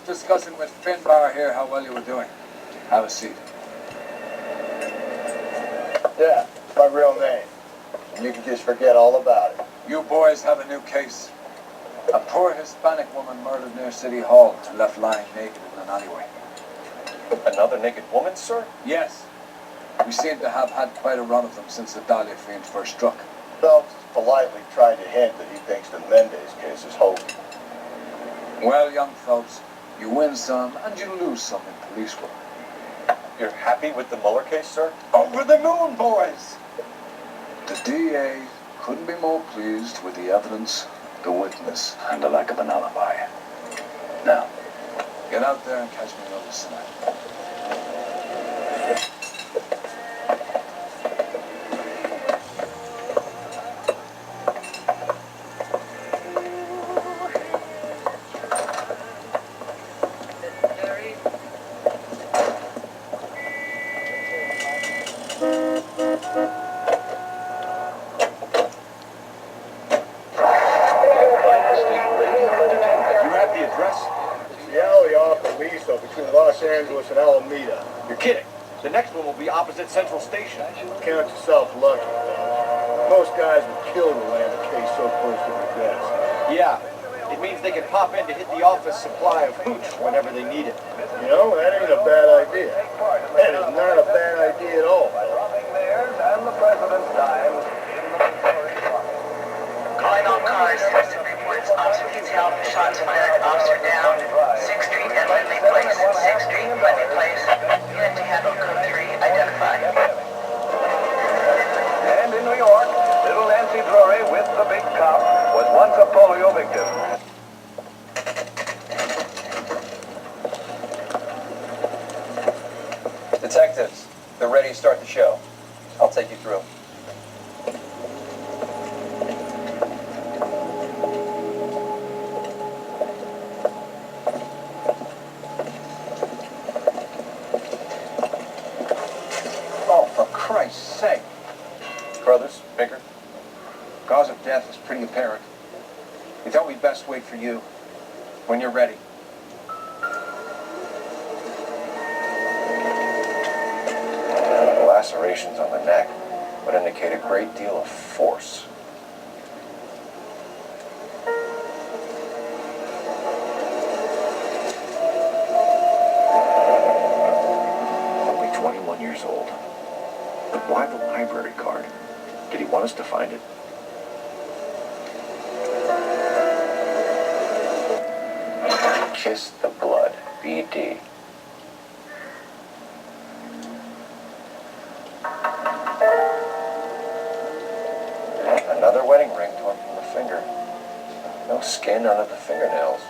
discussing with Finbar here how well you were doing. Have a seat. Yeah, my real name. And you can just forget all about it. You boys have a new case. A poor Hispanic woman murdered near City Hall and left lying naked in an alleyway. Another naked woman, sir? Yes. We seem to have had quite a run of them since the Dahlia fiend first struck. Phelps has politely tried to hint that he thinks the Mendez case is hokey. Well, young Phelps, you win some and you lose some in police work. You're happy with the Mueller case, sir? Over the moon, boys! The DA couldn't be more pleased with the evidence, the witness, and the lack of an alibi. Now, get out there and catch me another tonight. Angeles and Alameda. You're kidding. The next one will be opposite Central Station. Count yourself lucky. Most guys would kill to land a case so close to their desk. Yeah, it means they can pop in to hit the office supply of hooch whenever they need it. You know, that ain't a bad idea. That is not a bad idea at all. Calling all cars, citizen reports, officer detail, shots fired, officer down, 6th Street and Lindley Place, 6th Street, Lindley Place, unit to handle code 3, identified. And in New York, little Nancy Drury with the big cop was once a polio victim. Detectives, they're ready to start the show. I'll take you through. Christ's sake. Brothers, Baker? Cause of death is pretty apparent. We thought we'd best wait for you. When you're ready. The lacerations on the neck would indicate a great deal of force. Only 21 years old. But why the library card? Did he want us to find it? Kiss the blood, BD. Another wedding ring torn from the finger. No skin under the fingernails.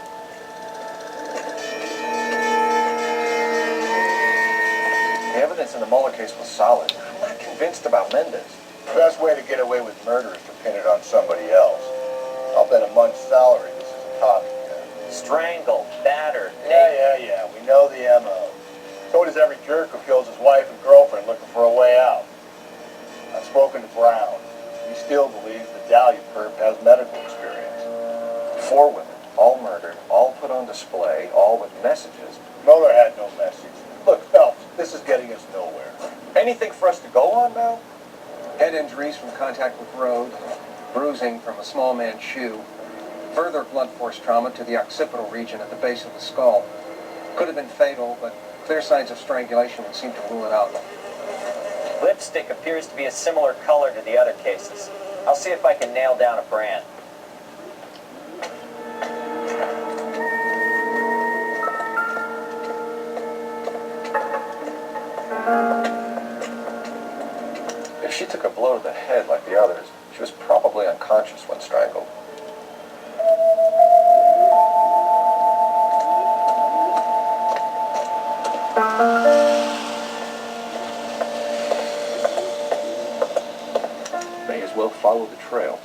The evidence in the Mueller case was solid. I'm not convinced about Mendez. The best way to get away with murder is to pin it on somebody else. I'll bet a month's salary this is a copycat. Strangled, battered. Yeah. We know the M.O. So does every jerk who kills his wife and girlfriend looking for a way out. I've spoken to Brown. He still believes the Dahlia perp has medical experience. 4 women, all murdered, all put on display, all with messages. Mueller had no message. Look, Phelps, this is getting us nowhere. Anything for us to go on now? Head injuries from contact with road, bruising from a small man's shoe, further blunt force trauma to the occipital region at the base of the skull. Could have been fatal, but clear signs of strangulation would seem to rule it out. Lipstick appears to be a similar color to the other cases. I'll see if I can nail down a brand. If she took a blow to the head like the others, she was probably unconscious when strangled. May as well follow the trail.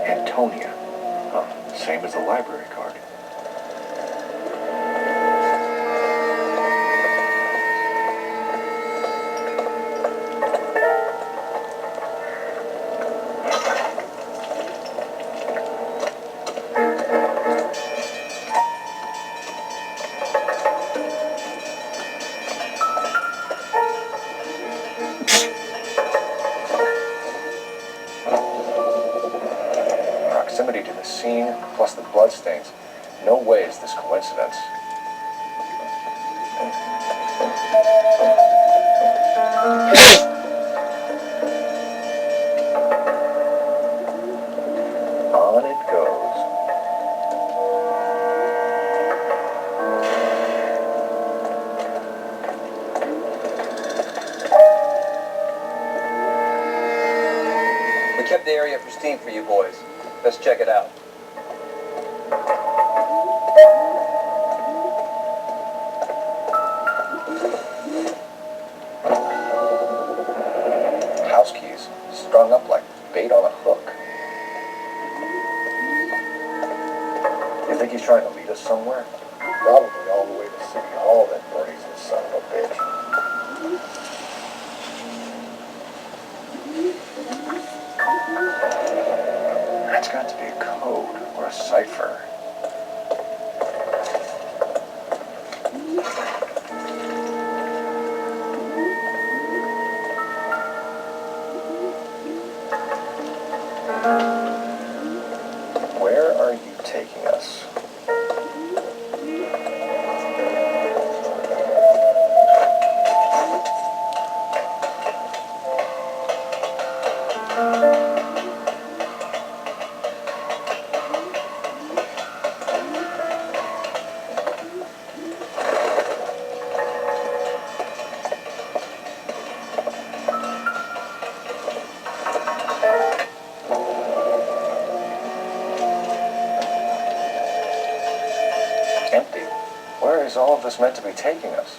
Antonia. Huh, same as the library card. proximity to the scene, plus the bloodstains, no way is this coincidence. On it goes. We kept the area pristine for you boys. Let's check it out. House keys strung up like bait on a hook. You think he's trying to lead us somewhere? Probably all the way to City Hall, that brazen son of a bitch. That's got to be a code or a cipher. Where are you taking us? Empty. Where is all of this meant to be taking us?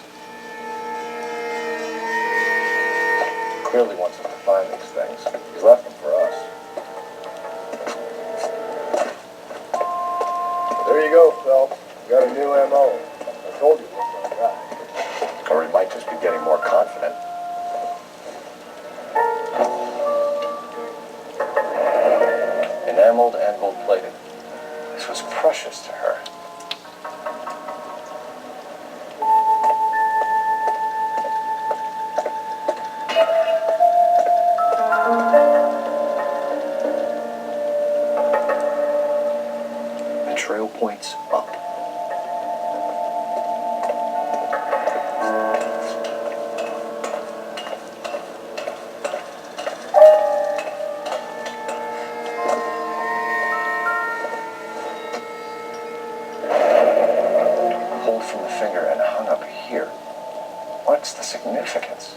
Clearly wants us to find these things. He's left them for us. There you go, Phelps. You got a new MO. I told you what's on guy. Or he might just be getting more confident. Enameled and gold-plated. This was precious to her. The trail points up. Pulled from the finger and hung up here. What's the significance?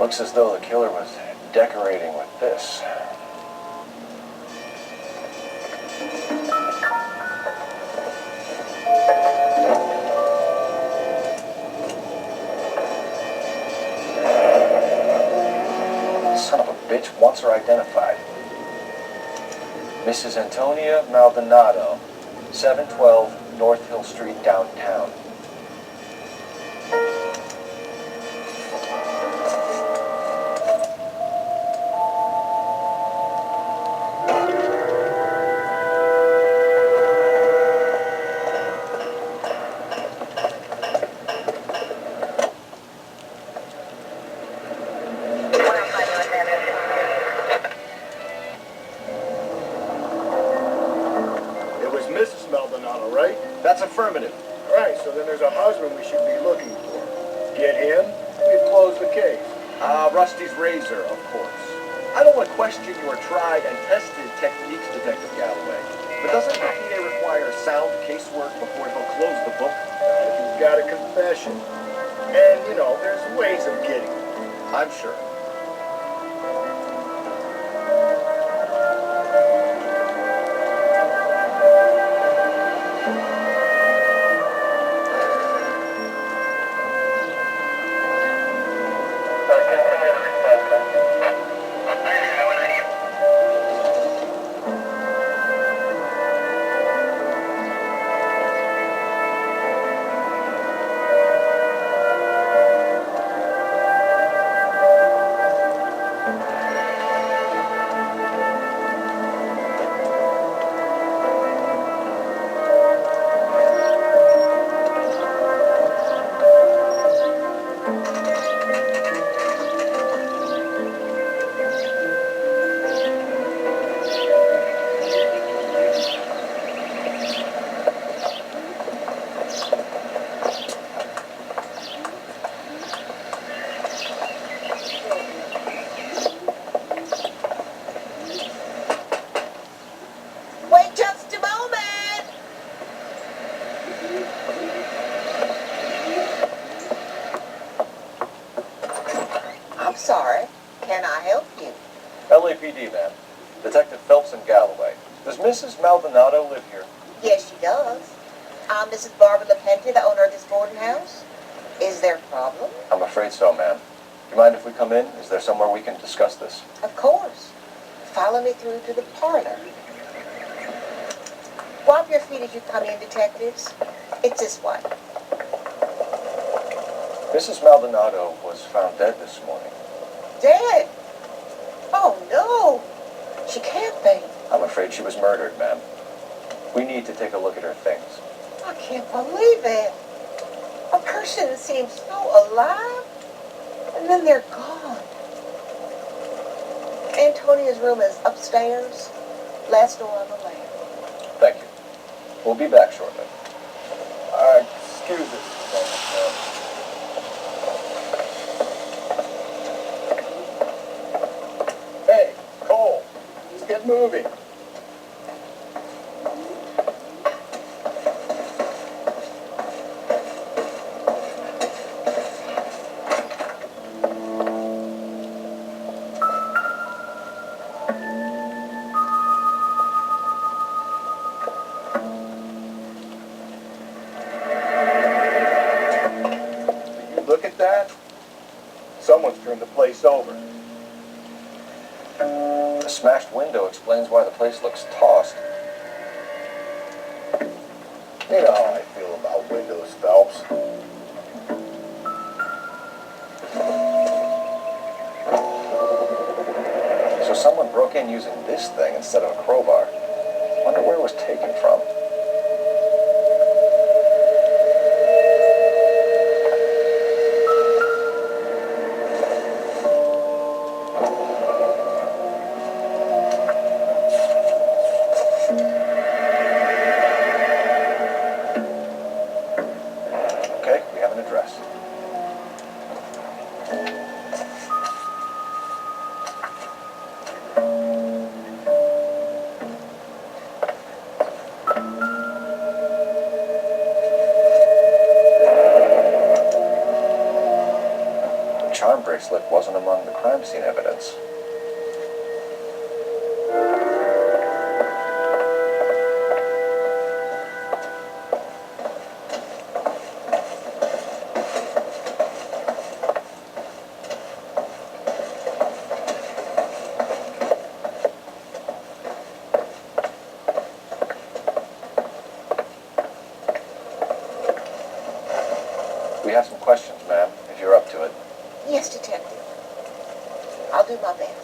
Looks as though the killer was decorating with this. Son of a bitch wants her identified. Mrs. Antonia Maldonado, 712 North Hill Street, downtown. It was Mrs. Maldonado, right? That's affirmative. Right, so then there's a husband we should be looking for. Get him, we've closed the case. Rusty's razor, of course. I don't want to question your tried and tested techniques, Detective Galloway. But doesn't the PA require sound casework before he'll close the book? You've got a confession. And, you know, there's ways of getting it. I'm sure. Wait just a moment. I'm sorry. Can I help you? LAPD, ma'am. Detective Phelps and Galloway. Does Mrs. Maldonado live here? Yes, she does. I'm Mrs. Barbara LaPente, the owner of this boarding house. Is there a problem? I'm afraid so, ma'am. Do you mind if we come in? Is there somewhere we can discuss this? Of course. Follow me through to the parlor. Wipe your feet as you come in, detectives. It's this way. Mrs. Maldonado was found dead this morning. Dead? Oh, no. She can't be. I'm afraid she was murdered, ma'am. We need to take a look at her things. I can't believe it. A person seems so alive, and then they're gone. Antonia's room is upstairs, last door on the left. Thank you. We'll be back shortly. Excuse us, ma'am. Hey, Cole, let's get moving. Look at that. Someone's turned the place over. The smashed window explains why the place looks tossed. You know how I feel about windows, Phelps. So someone broke in using this thing instead of a crowbar. Wonder where it was taken from. Okay, we have an address. The charm bracelet wasn't among the crime scene evidence. We have some questions, ma'am, if you're up to it. Yes, detective. I'll do my best.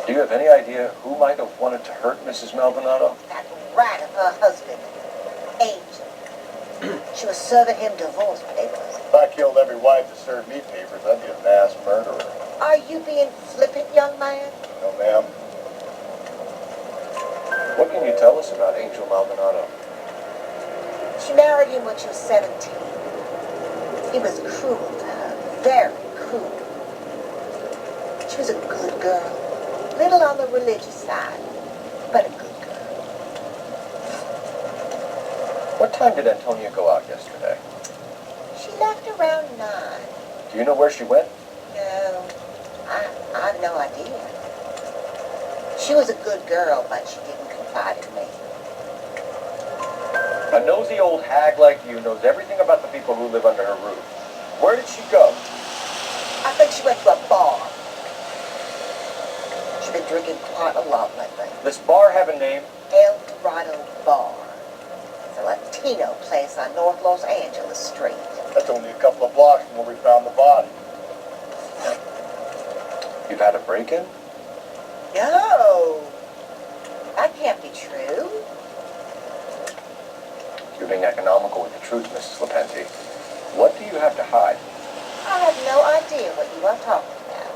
Do you have any idea who might have wanted to hurt Mrs. Maldonado? That rat of her husband, Angel. She was serving him divorce papers. If I killed every wife that served me papers, I'd be a mass murderer. Are you being flippant, young man? No, ma'am. What can you tell us about Angel Maldonado? She married him when she was 17. He was cruel to her, very cruel. She was a good girl, little on the religious side, but a good girl. What time did Antonia go out yesterday? She left around 9. Do you know where she went? No, I've no idea. She was a good girl, but she didn't confide in me. A nosy old hag like you knows everything about the people who live under her roof. Where did she go? I think she went to a bar. She's been drinking quite a lot lately. This bar have a name? El Dorado Bar. It's a Latino place on North Los Angeles Street. That's only a couple of blocks from where we found the body. You've had a break-in? No, that can't be true. You're being economical with the truth, Mrs. LaPente. What do you have to hide? I have no idea what you are talking about.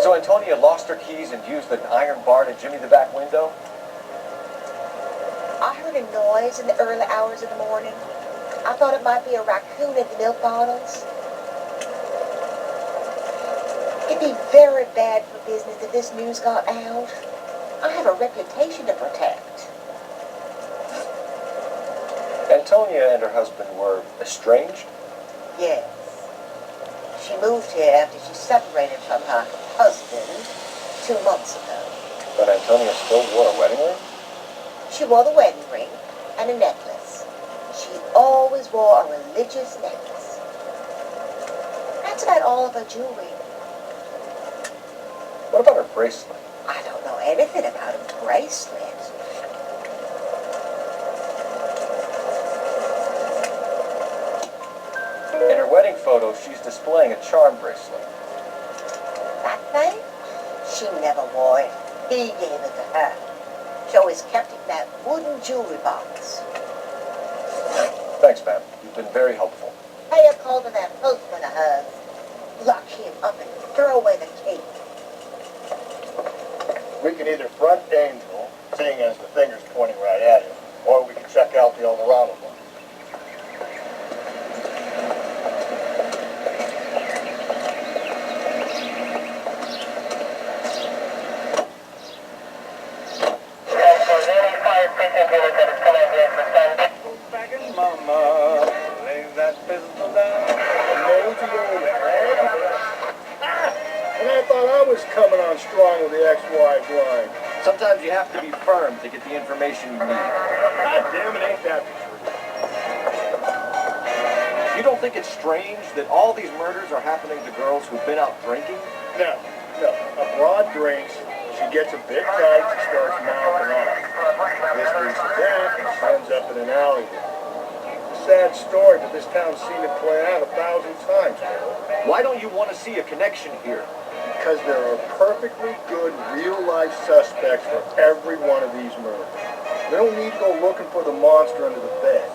So Antonia lost her keys and used an iron bar to jimmy the back window? I heard a noise in the early hours of the morning. I thought it might be a raccoon at the milk bottles. It'd be very bad for business if this news got out. I have a reputation to protect. Antonia and her husband were estranged? Yes. She moved here after she separated from her husband 2 months ago. But Antonia still wore a wedding ring? She wore the wedding ring and a necklace. She always wore a religious necklace. That's about all of her jewelry. What about her bracelet? I don't know anything about a bracelet. In her wedding photo, she's displaying a charm bracelet. That thing? She never wore it. He gave it to her. She always kept it in that wooden jewelry box. Thanks, ma'am. You've been very helpful. Pay a call to that husband of hers. Lock him up and throw away the key. We can either front Angel, seeing as the finger's pointing right at him, or we can check out the Eldorado one. Coming on strong with the ex-wife line. Sometimes you have to be firm to get the information you need. God damn it, ain't that the truth? You don't think it's strange that all these murders are happening to girls who've been out drinking? No. A broad drinks, she gets a bit tight, she starts mouthing off. This leads to that, and she ends up in an alleyway. Sad story, but this town's seen it play out 1,000 times, Carol. Why don't you want to see a connection here? Because there are perfectly good real-life suspects for every one of these murders. They don't need to go looking for the monster under the bed.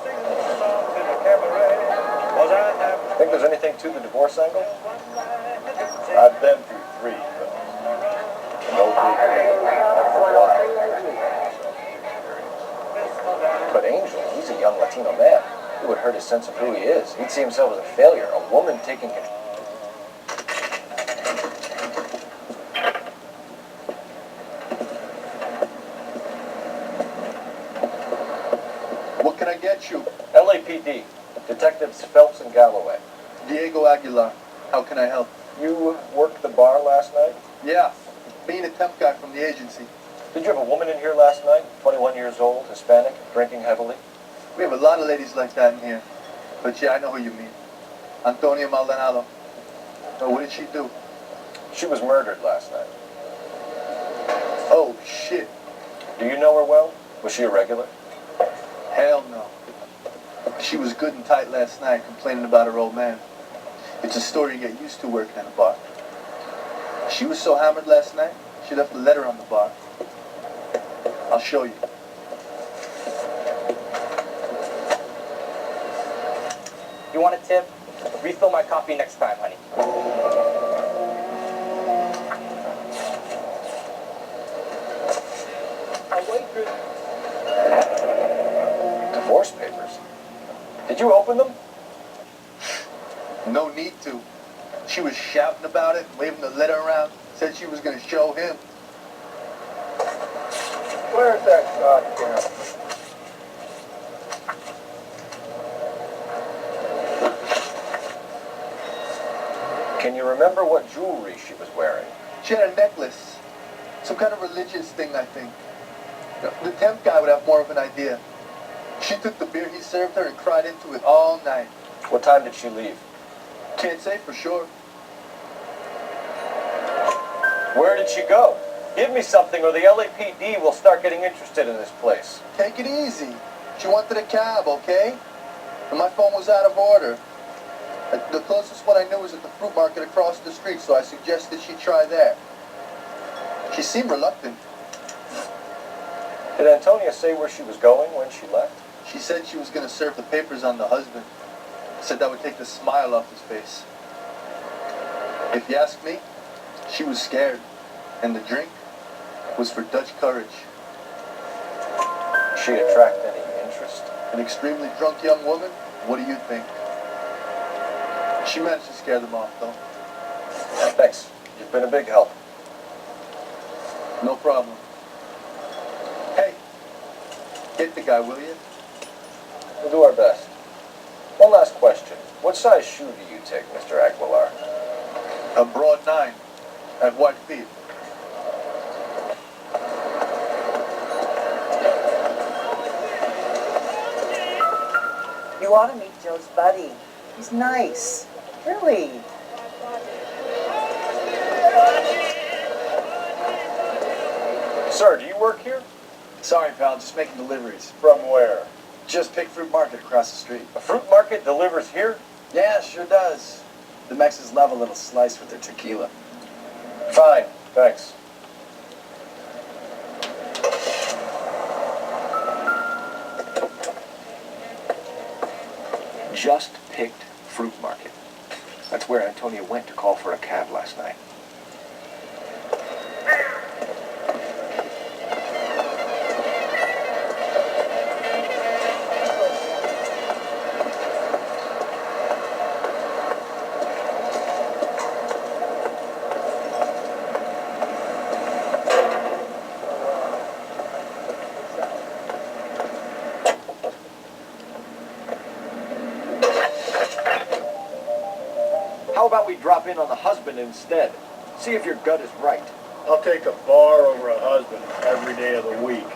Think there's anything to the divorce angle? I've been through 3, but no big. But Angel, he's a young Latino man. It would hurt his sense of who he is. He'd see himself as a failure, a woman taking control. What can I get you? LAPD, Detectives Phelps and Galloway. Diego Aguilar. How can I help? You worked the bar last night? Yeah, being a temp guy from the agency. Did you have a woman in here last night? 21 years old, Hispanic, drinking heavily? We have a lot of ladies like that in here. But yeah, I know who you mean. Antonia Maldonado. So what did she do? She was murdered last night. Oh, shit. Do you know her well? Was she a regular? Hell no. She was good and tight last night, complaining about her old man. It's a story you get used to working at a bar. She was so hammered last night, she left a letter on the bar. I'll show you. You want a tip? Refill my coffee next time, honey. Divorce papers. Did you open them? No need to. She was shouting about it, waving the letter around, said she was going to show him. Where's that goddamn? Can you remember what jewelry she was wearing? She had a necklace. Some kind of religious thing, I think. The temp guy would have more of an idea. She took the beer he served her and cried into it all night. What time did she leave? Can't say for sure. Where did she go? Give me something or the LAPD will start getting interested in this place. Take it easy. She wanted a cab, okay? And my phone was out of order. The closest one I knew was at the fruit market across the street, so I suggested she try there. She seemed reluctant. Did Antonia say where she was going when she left? She said she was going to serve the papers on the husband. Said that would take the smile off his face. If you ask me, she was scared. And the drink was for Dutch courage. She attract any interest? An extremely drunk young woman? What do you think? She managed to scare them off, though. Thanks. You've Been a big help. No problem. Hey, get the guy, will you? We'll do our best. One last question. What size shoe do you take, Mr. Aguilar? A broad 9 at wide feet. You ought to meet Joe's buddy. He's nice. Really. Sir, do you work here? Sorry, pal, just making deliveries. From where? Just picked fruit market across the street. A fruit market delivers here? Yeah, sure does. The Mexicans love a little slice with their tequila. Fine, thanks. Just picked fruit market. That's where Antonia went to call for a cab last night. How about we drop in on the husband instead? See if your gut is right. I'll take a bar over a husband every day of the week.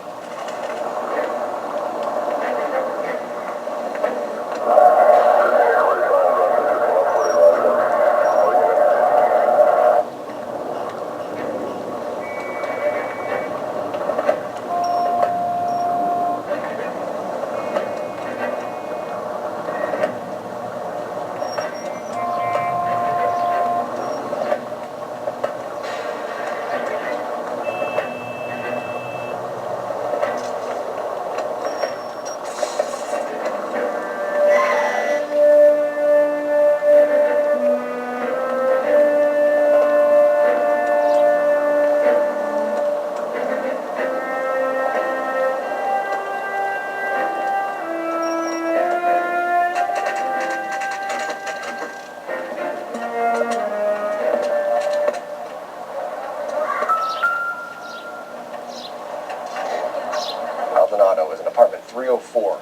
Maldonado is in apartment 304.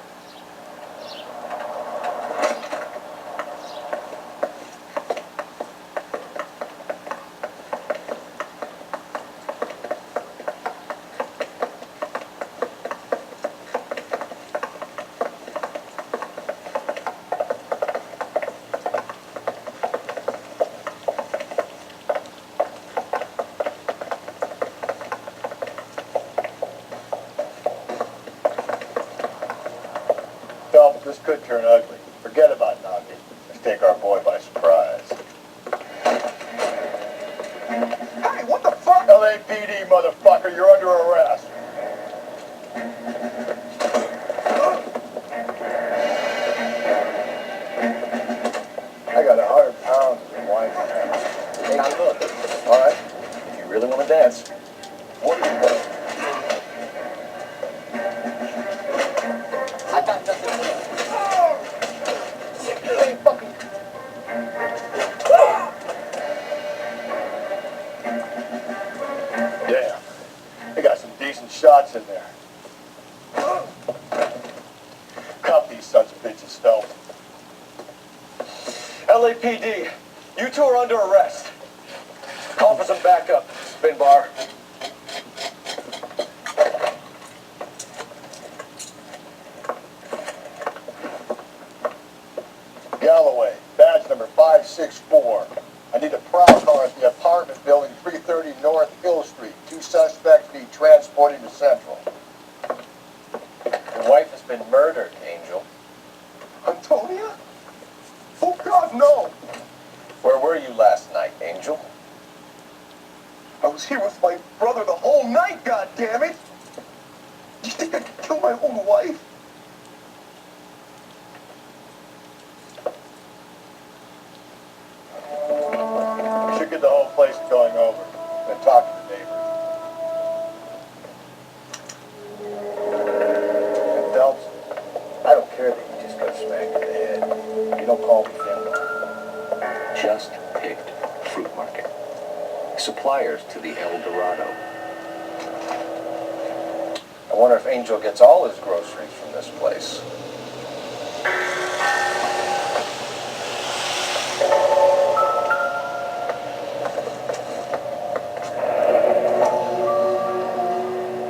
Phelps, this could turn ugly. Forget about knocking. Let's take our boy by surprise. Hey, what the fuck? LAPD, motherfucker, you're under arrest. I got 100 pounds of your wife. Hey, look. All right. If you really want to dance. What are you doing? I got nothing to do. Damn. They got some decent shots in there. Cuff these sons of bitches, Phelps. LAPD, you two are under arrest. Call for some backup, Spin Bar. Galloway, badge number 564. I need a prowl car at the apartment building 330 North Hill Street. 2 suspects being transported to Central. Your wife has been murdered, Angel. Antonia? Oh, God, no! Where were you last night, Angel? I was here with my brother the whole night, goddammit! You think I could kill my own wife? We should get the whole place going over. Then talk to the neighbors. And Phelps, I don't care that you just got smacked in the head. You don't call me Finbar. Just picked fruit market. suppliers to the El Dorado. I wonder if Angel gets all his groceries from this place.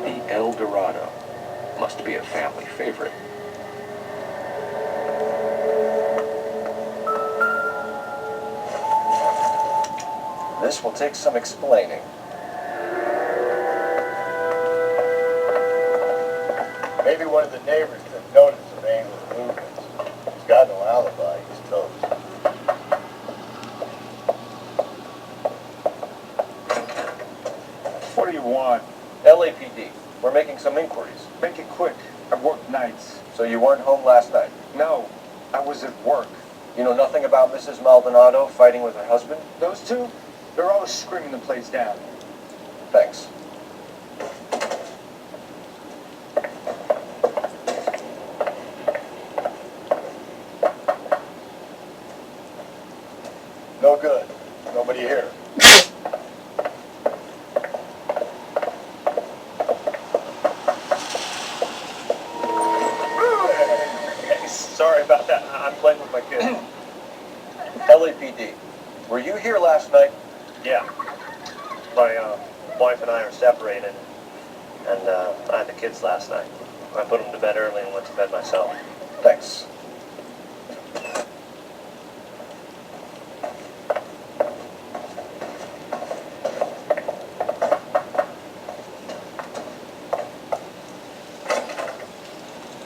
The El Dorado must be a family favorite. This will take some explaining. Maybe one of the neighbors took notice of Angel's movements. He's got no alibi. He's toast. What do you want? LAPD. We're making some inquiries. Make it quick. I work nights. So you weren't home last night? No, I was at work. You know nothing about Mrs. Maldonado fighting with her husband? Those two, they're always screaming the place down. Thanks. No good. Nobody here. Sorry about that. I'm playing with my kids. LAPD. Were you here last night? Yeah. My wife and I are separated, and I had the kids last night. I put them to bed early and went to bed myself. Thanks.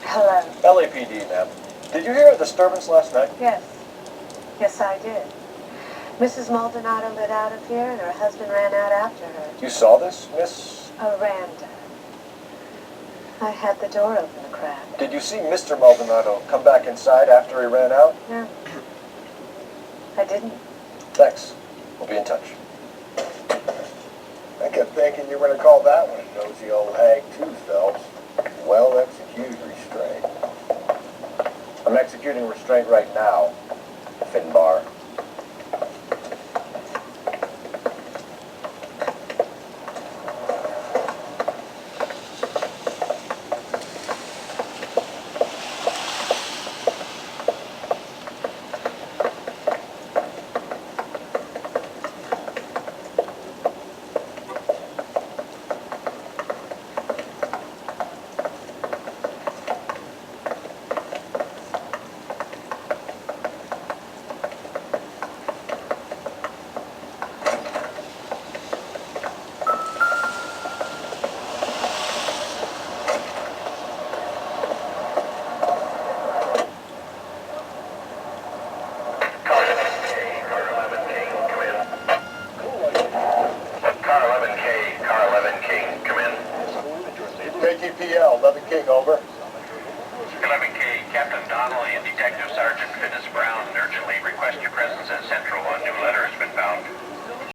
Hello. LAPD, ma'am. Did you hear a disturbance last night? Yes. Yes, I did. Mrs. Maldonado lit out of here, and her husband ran out after her. You saw this, Miss? Miranda. I had the door open a crack. Did you see Mr. Maldonado come back inside after he ran out? No. I didn't. Thanks. We'll be in touch. I kept thinking you were going to call that one a nosy old hag too, Phelps. Well executed restraint. I'm executing restraint right now, Finbar. KTPL, 11 King, over. 11K, Captain Donnelly and Detective Sergeant Finis Brown urgently